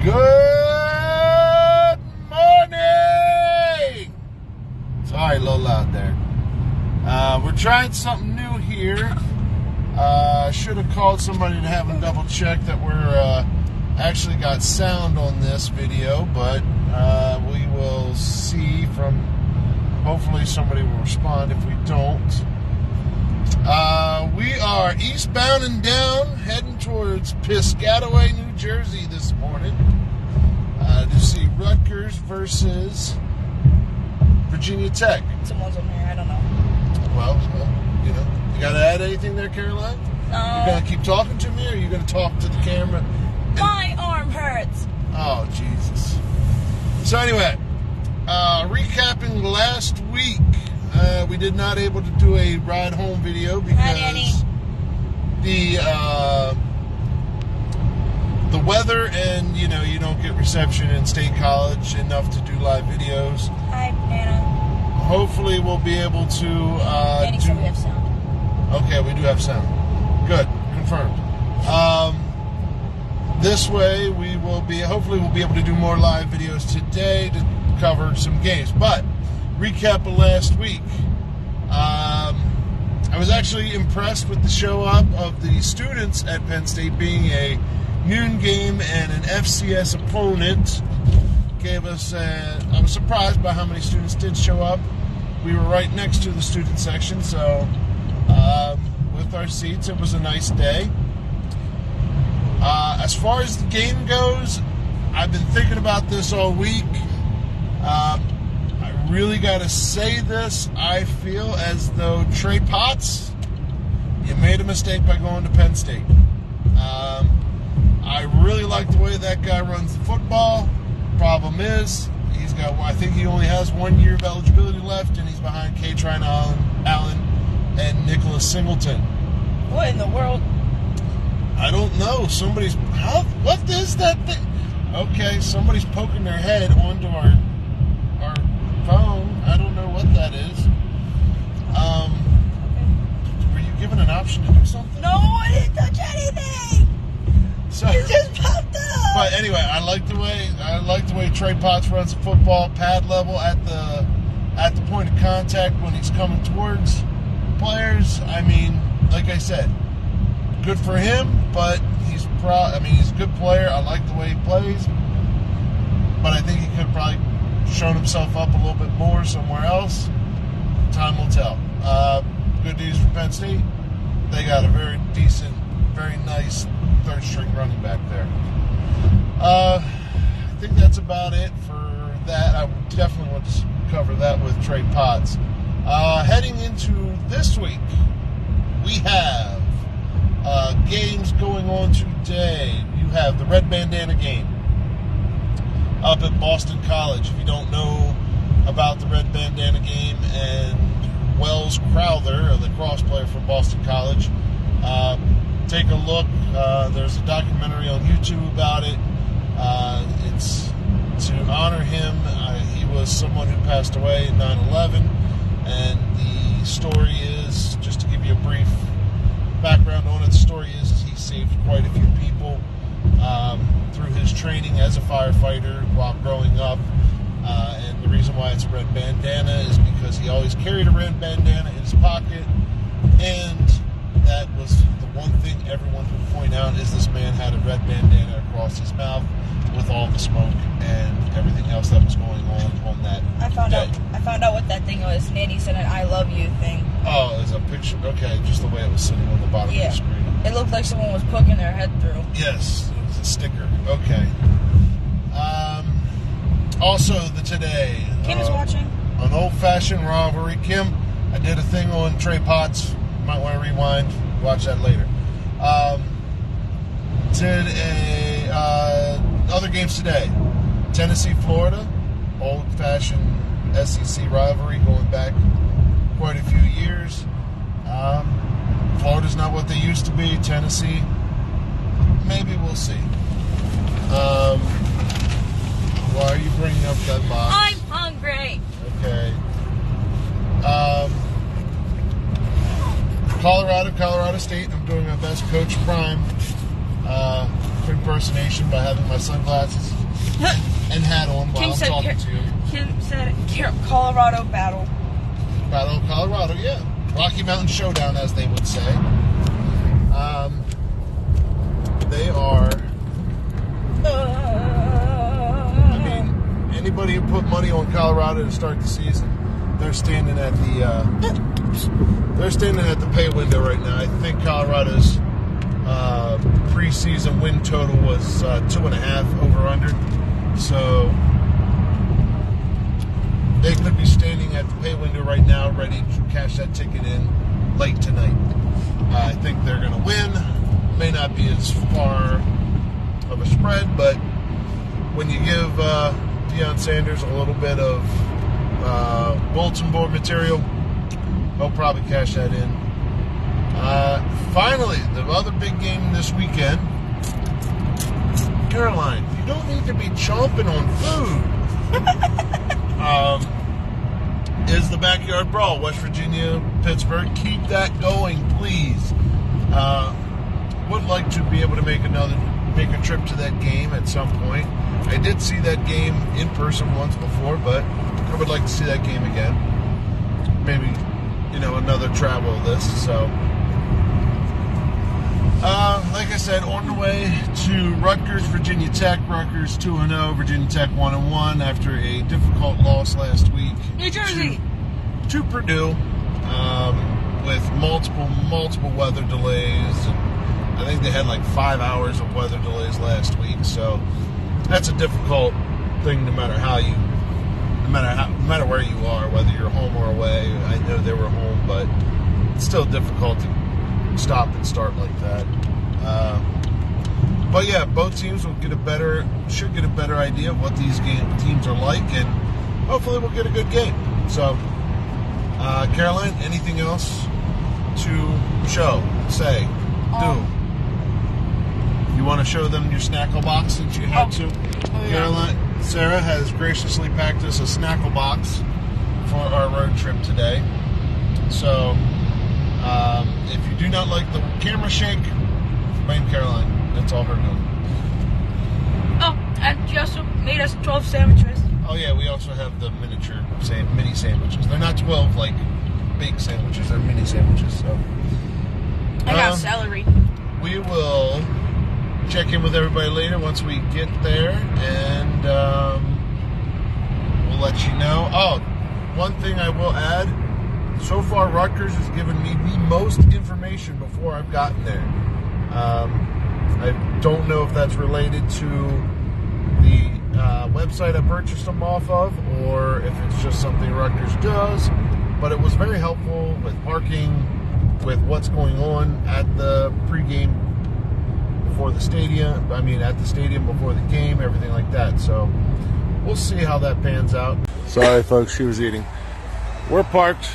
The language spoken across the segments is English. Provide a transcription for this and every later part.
Good morning! Sorry, a little loud there. We're trying something new here. I should have called somebody to have them double check that we're actually got sound on this video, but we will see from, hopefully somebody will respond if we don't. We are eastbound and down, heading towards Piscataway, New Jersey this morning to see Rutgers versus Virginia Tech. Someone's on here, I don't know. Well, you know, you got to add anything there, Caroline? No. You going to keep talking to me, or are you going to talk to the camera? My arm hurts. Oh, Jesus. So anyway, recapping last week, we did not able to do a ride home video because the weather, and you know, you don't get reception in State College enough to do live videos. Hi, Nana. Hopefully we'll be able to Danny said we have sound. Okay, we do have sound. Good, confirmed. This way hopefully we'll be able to do more live videos today to cover some games. But recap of last week. I was actually impressed with the show up of the students at Penn State, being a noon game and an FCS opponent. I was surprised by how many students did show up. We were right next to the student section, so with our seats, it was a nice day. As far as the game goes, I've been thinking about this all week. I really got to say this. I feel as though Trey Potts, you made a mistake by going to Penn State. I really like the way that guy runs the football. Problem is, I think he only has 1 year of eligibility left, and he's behind K-Trine Allen and Nicholas Singleton. What in the world? I don't know. What is that thing? Okay, somebody's poking their head onto our phone. I don't know what that is. Were you given an option to do something? No, I didn't touch anything. So, it just popped up. But anyway, I like the way Trey Potts runs the football, pad level at the point of contact when he's coming towards players. I mean, like I said, good for him, but he's a good player. I like the way he plays, but I think he could have probably shown himself up a little bit more somewhere else. Time will tell. Good news for Penn State. They got a very decent, very nice third-string running back there. I think that's about it for that. I definitely want to cover that with Trey Potts. Heading into this week, we have games going on today. You have the Red Bandana game up at Boston College. If you don't know about the Red Bandana game, and Wells Crowther, a lacrosse player from Boston College, take a look. There's a documentary on YouTube about it. It's to honor him. He was someone who passed away in 9/11, and the story is, just to give you a brief background on it, the story is he saved quite a few people through his training as a firefighter while growing up. And the reason why it's a red bandana is because he always carried a red bandana in his pocket, and that was the one thing everyone would point out, is this man had a red bandana across his mouth with all the smoke and everything else that was going on that I found day. out what that thing was. Nanny sent an I love you thing. Oh, there's a picture. Okay, just the way it was sitting on the bottom of the screen. It looked like someone was poking their head through. Yes, it was a sticker. Okay. Also, today. Kim is watching. An old-fashioned rivalry. Kim, I did a thing on Trey Potts. You might want to rewind. Watch that later. Other games today. Tennessee, Florida. Old-fashioned SEC rivalry going back quite a few years. Florida's not what they used to be. Tennessee, maybe we'll see. Why are you bringing up that box? I'm hungry. Okay. Colorado State. I'm doing my best Coach Prime impersonation by having my sunglasses. and hat on while I'm talking to you. Kim said Colorado battle. Battle of Colorado, yeah. Rocky Mountain Showdown, as they would say. They are... I mean, anybody who put money on Colorado to start the season, they're standing at the pay window right now. I think Colorado's preseason win total was 2.5 over under. So they could be standing at the pay window right now, ready to cash that ticket in late tonight. I think they're going to win. May not be as far of a spread, but when you give Deion Sanders a little bit of bulletin board material, he'll probably cash that in. Finally, the other big game this weekend, Caroline, you don't need to be chomping on food. Is the Backyard Brawl, West Virginia, Pittsburgh. Keep that going, please. Would like to be able to make a trip to that game at some point. I did see that game in person once before, but I would like to see that game again. Maybe, another travel of this. So, like I said, on the way to Rutgers, Virginia Tech. Rutgers 2-0, Virginia Tech 1-1 after a difficult loss last week. New Jersey. To Purdue, with multiple weather delays. And I think they had like 5 hours of weather delays last week. So that's a difficult thing, no matter where you are, whether you're home or away. I know they were home, but it's still difficult to stop and start like that. But yeah, both teams should get a better idea of what these teams are like, and hopefully we'll get a good game. So, Caroline, anything else to show, say, do? You want to show them your snackle box since you had to? Yeah. Caroline, Sarah has graciously packed us a snackle box for our road trip today. So, if you do not like the camera shake, blame Caroline. That's all her doing. Oh, and she also made us 12 sandwiches. Oh yeah, we also have the mini sandwiches. They're not 12 like big sandwiches. They're mini sandwiches. So I got celery. We will check in with everybody later once we get there, and we'll let you know. Oh, one thing I will add. So far, Rutgers has given me the most information before I've gotten there. I don't know if that's related to the website I purchased them off of, or if it's just something Rutgers does, but it was very helpful with parking, with what's going on at the pregame before the stadium, at the stadium before the game, everything like that. So we'll see how that pans out. Sorry folks, she was eating. We're parked.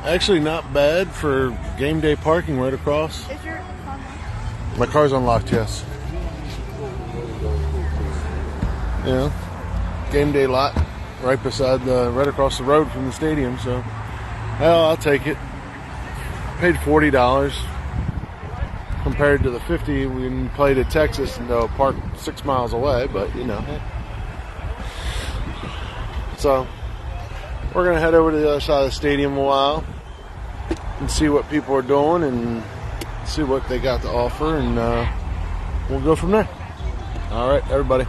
Actually not bad for game day parking right across. Is your car unlocked? My car's unlocked, yes. Game day lot right across the road from the stadium. So, hell, I'll take it. Paid $40 compared to the $50 we played at Texas and parked 6 miles away. But so we're gonna head over to the other side of the stadium a while and see what people are doing and see what they got to offer, and we'll go from there. All right, everybody.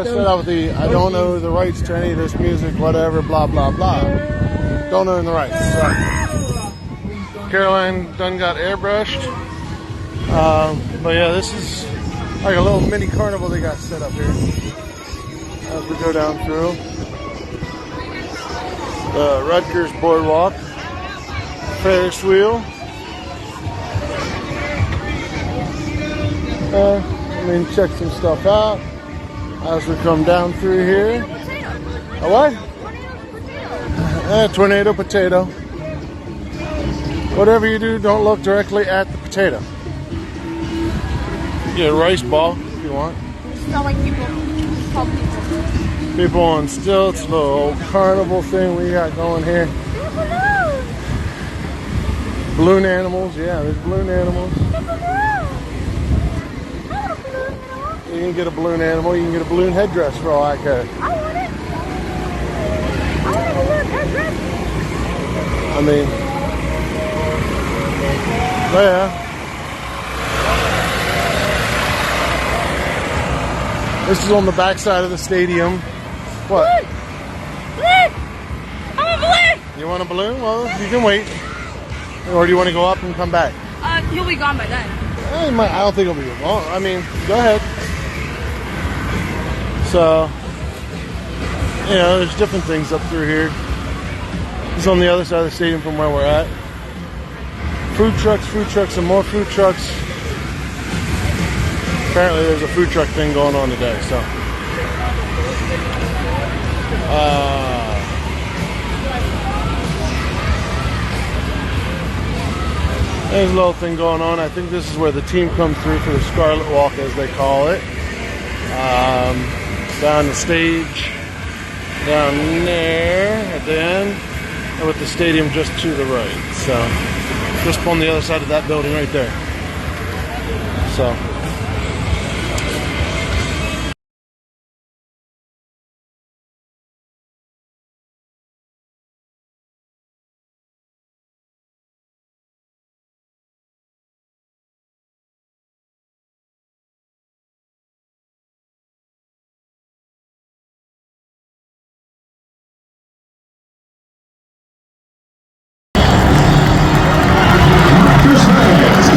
I don't know the rights to any of this music, whatever, blah, blah, blah. Don't own the rights. So, Caroline done got airbrushed. But yeah, this is like a little mini carnival they got set up here. As we go down through the Rutgers Boardwalk, Ferris wheel. Check some stuff out as we come down through here. A what? Tornado potato. Whatever you do, don't look directly at the potato. Get a rice ball if you want. smell like people. Call people. People on stilts, little carnival thing we got going here. Balloon animals, yeah, there's balloon animals. You can get a balloon animal, you can get a balloon headdress for all I care. I want it. I want a balloon headdress. I mean, yeah. This is on the back side of the stadium. What? Balloon! I want a balloon! You want a balloon? Well, you can wait. Or do you want to go up and come back? He'll be gone by then. I don't think it'll be long. I mean, go ahead. So, there's different things up through here. It's on the other side of the stadium from where we're at. Food trucks, and more food trucks. Apparently there's a food truck thing going on today, so. There's a little thing going on. I think this is where the team comes through for the Scarlet Walk, as they call it. Down the stage, down there at the end, and with the stadium just to the right. So, just on the other side of that building right there. So.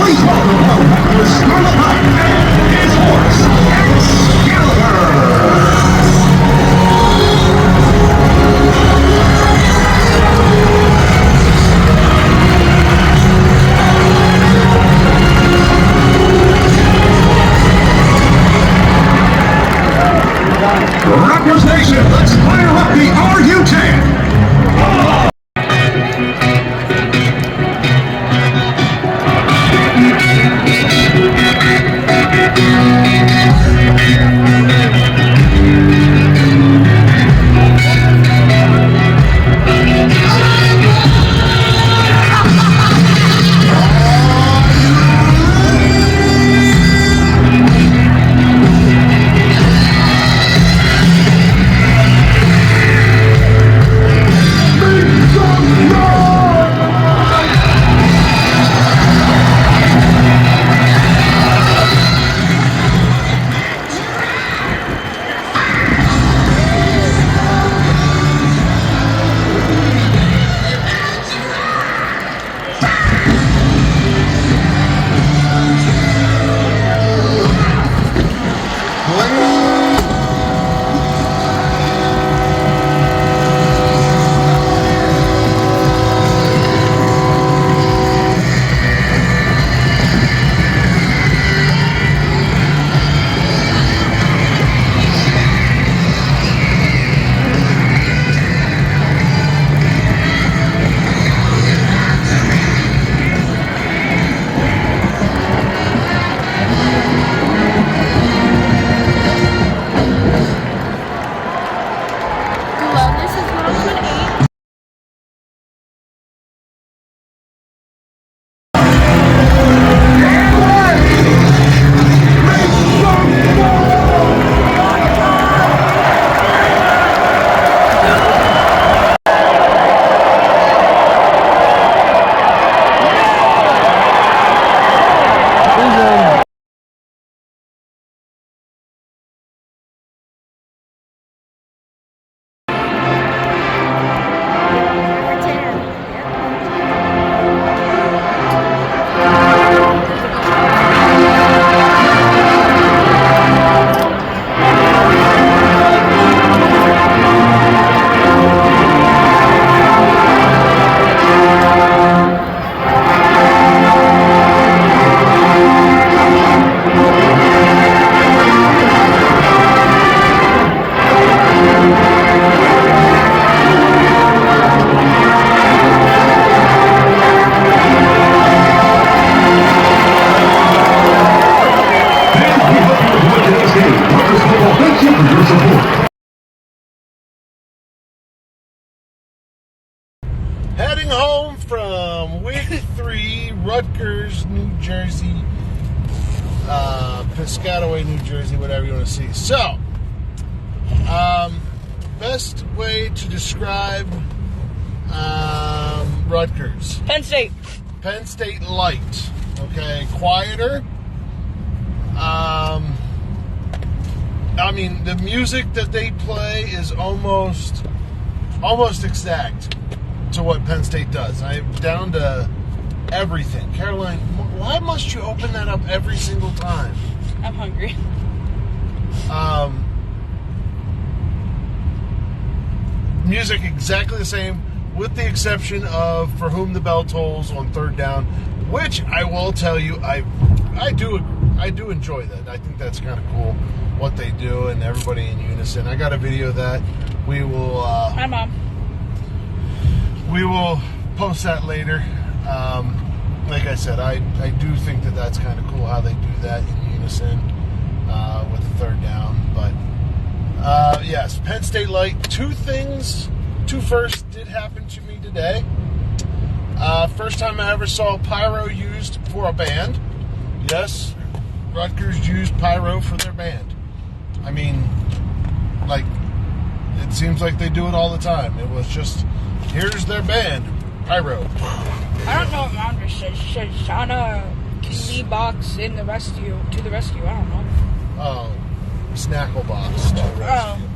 Please welcome the Scarlet Knight and his horse, Excalibur. Rutgers Nation, let's fire up the RU-10. 3, Rutgers, New Jersey, Piscataway, New Jersey, whatever you want to see. So, best way to describe Rutgers. Penn State. Penn State light. Okay, quieter. I mean, the music that they play is almost exact to what Penn State does. I'm down to everything. Caroline, why must you open that up every single time? I'm hungry. Music exactly the same, with the exception of For Whom the Bell Tolls on third down, which I will tell you, I do enjoy that. I think that's kind of cool what they do, and everybody in unison. I got a video of that. We will. Hi, Mom. We will post that later. Like I said, I do think that that's kind of cool how they do that in unison with the third down. But yes, Penn State light. Two firsts did happen to me today. First time I ever saw pyro used for a band. Yes, Rutgers used pyro for their band. I mean, like, it seems like they do it all the time. It was just, here's their band, pyro. I don't know what Mom just said. She said, Shauna, TV box to the rescue. I don't know. Oh, Snackle box to the rescue.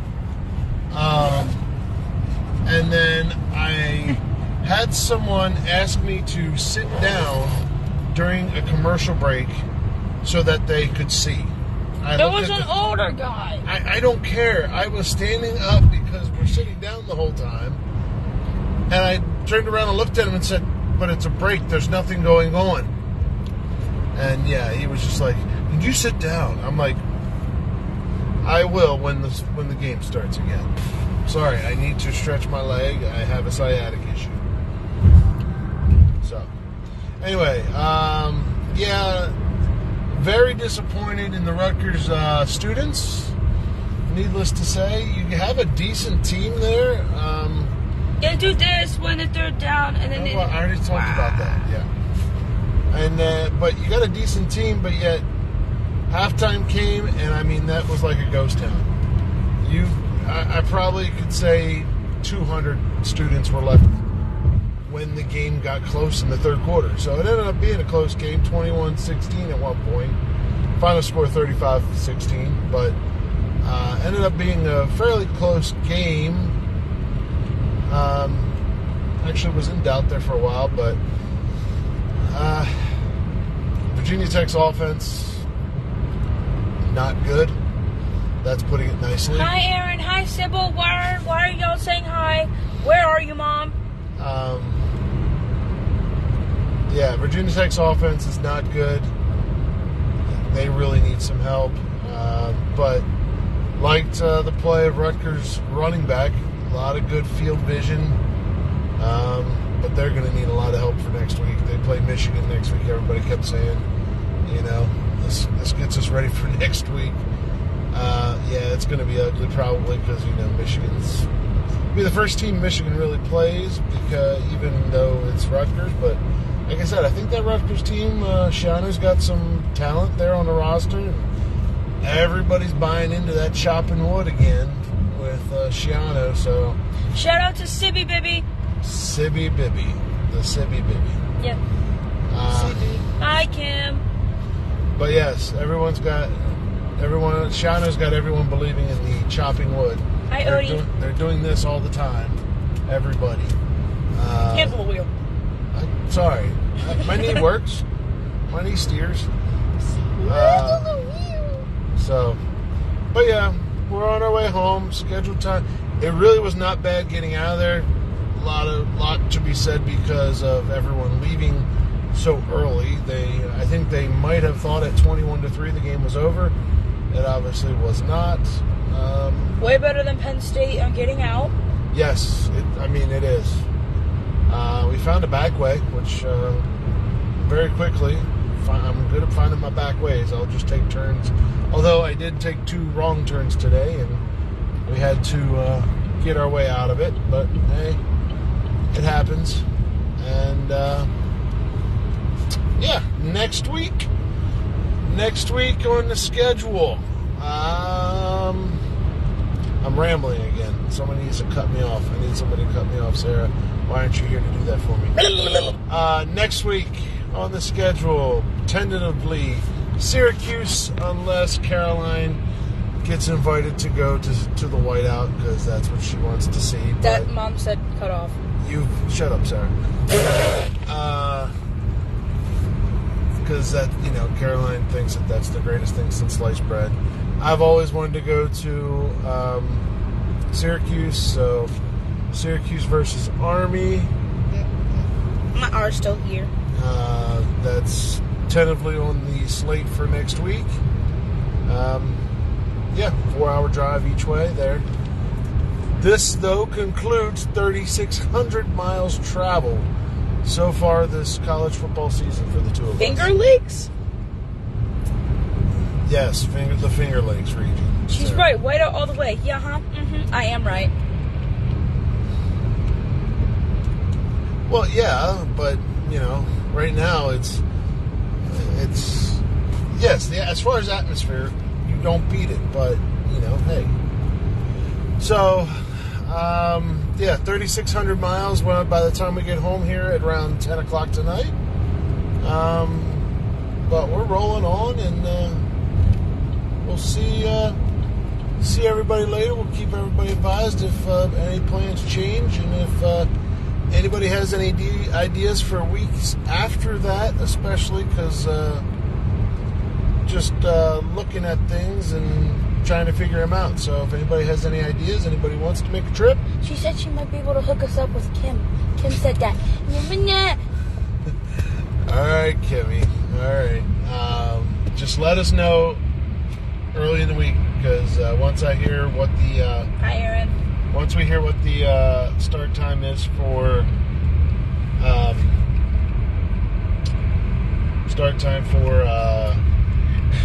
And then I had someone ask me to sit down during a commercial break so that they could see. There was an older guy. I don't care. I was standing up because we're sitting down the whole time. And I turned around and looked at him and said, but it's a break. There's nothing going on. And yeah, he was just like, can you sit down? I'm like, I will when the game starts again. Sorry, I need to stretch my leg. I have a sciatic issue. So, anyway, yeah, very disappointed in the Rutgers students. Needless to say, you have a decent team there. Gonna do this when the third down, and then. Well, I already talked about that. Yeah, and but you got a decent team, but yet halftime came, and I mean that was like a ghost town. I probably could say 200 students were left when the game got close in the third quarter. So it ended up being a close game, 21-16 at one point. Final score 35-16, but ended up being a fairly close game. Actually was in doubt there for a while, but Virginia Tech's offense, not good. That's putting it nicely. Hi, Aaron. Hi, Sybil. Why are y'all saying hi? Where are you, Mom? Yeah, Virginia Tech's offense is not good. They really need some help. But liked the play of Rutgers running back. A lot of good field vision. But they're going to need a lot of help for next week. They play Michigan next week. Everybody kept saying, this gets us ready for next week. Yeah, it's going to be ugly probably because, Michigan's be the first team Michigan really plays, because even though it's Rutgers. But like I said, I think that Rutgers team, Shiano's got some talent there on the roster. And everybody's buying into that chopping wood again with Shiano. So shout out to Sibby Bibby. Sibby Bibby. The Sibby Bibby. Yep. Hi, Kim. But yes, Shiano's got everyone believing in the chopping wood. Hi, Odie. They're doing this all the time. Everybody. Cancel the wheel. Sorry. My knee works. My knee steers. But yeah, we're on our way home. Scheduled time. It really was not bad getting out of there. A lot to be said because of everyone leaving so early. I think they might have thought at 21-3 the game was over. It obviously was not. Way better than Penn State on getting out. Yes, it is. We found a back way, which very quickly, I'm good at finding my back ways. I'll just take turns. Although I did take 2 wrong turns today, and we had to get our way out of it. But hey, it happens. And yeah, next week on the schedule. I'm rambling again. Someone needs to cut me off. I need somebody to cut me off, Sarah. Why aren't you here to do that for me? Next week on the schedule, tentatively, Syracuse, unless Caroline gets invited to go to the whiteout, because that's what she wants to see. That Mom said cut off. You shut up, Sarah. Because that, Caroline thinks that that's the greatest thing since sliced bread. I've always wanted to go to Syracuse, so Syracuse versus Army. My R's still here. That's tentatively on the slate for next week. 4-hour drive each way there. This, though, concludes 3,600 miles traveled so far this college football season for the two of us. Finger Lakes? Yes, the Finger Lakes region. She's Sarah. right. Whiteout all the way. Yeah, huh? I am right. Well, yeah, but, right now it's yes, as far as atmosphere, you don't beat it, but, hey. So, 3,600 miles by the time we get home here at around 10 o'clock tonight. But we're rolling on, and we'll see everybody later. We'll keep everybody advised if any plans change, and if anybody has any ideas for weeks after that, especially because just looking at things and trying to figure them out. So if anybody has any ideas, anybody wants to make a trip. She said she might be able to hook us up with Kim. Kim said that. All right, Kimmy. All right. Just let us know early in the week, because once I hear what the Hi, Aaron. once we hear what the start time is for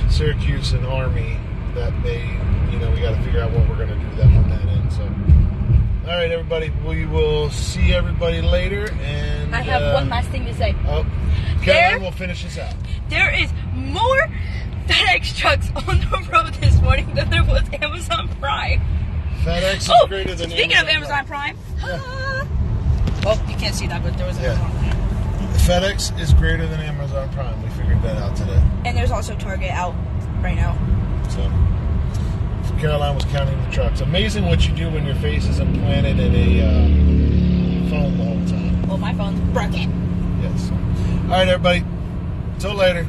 Syracuse and Army, that may, we got to figure out what we're going to do that on that end. So, all right, everybody, we will see everybody later. And I have one last thing to say. Oh, Caroline will finish this out. There is more FedEx trucks on the road this morning than there was Amazon Prime. FedEx is greater than speaking of Amazon Prime. Yeah. Well, you can't see that, but there was Amazon Prime. FedEx is greater than Amazon Prime. We figured that out today. And there's also Target out right now. So Caroline was counting the trucks. Amazing what you do when your face is implanted in a phone the whole time. Well, my phone's broken. Yes. All right, everybody. Till later.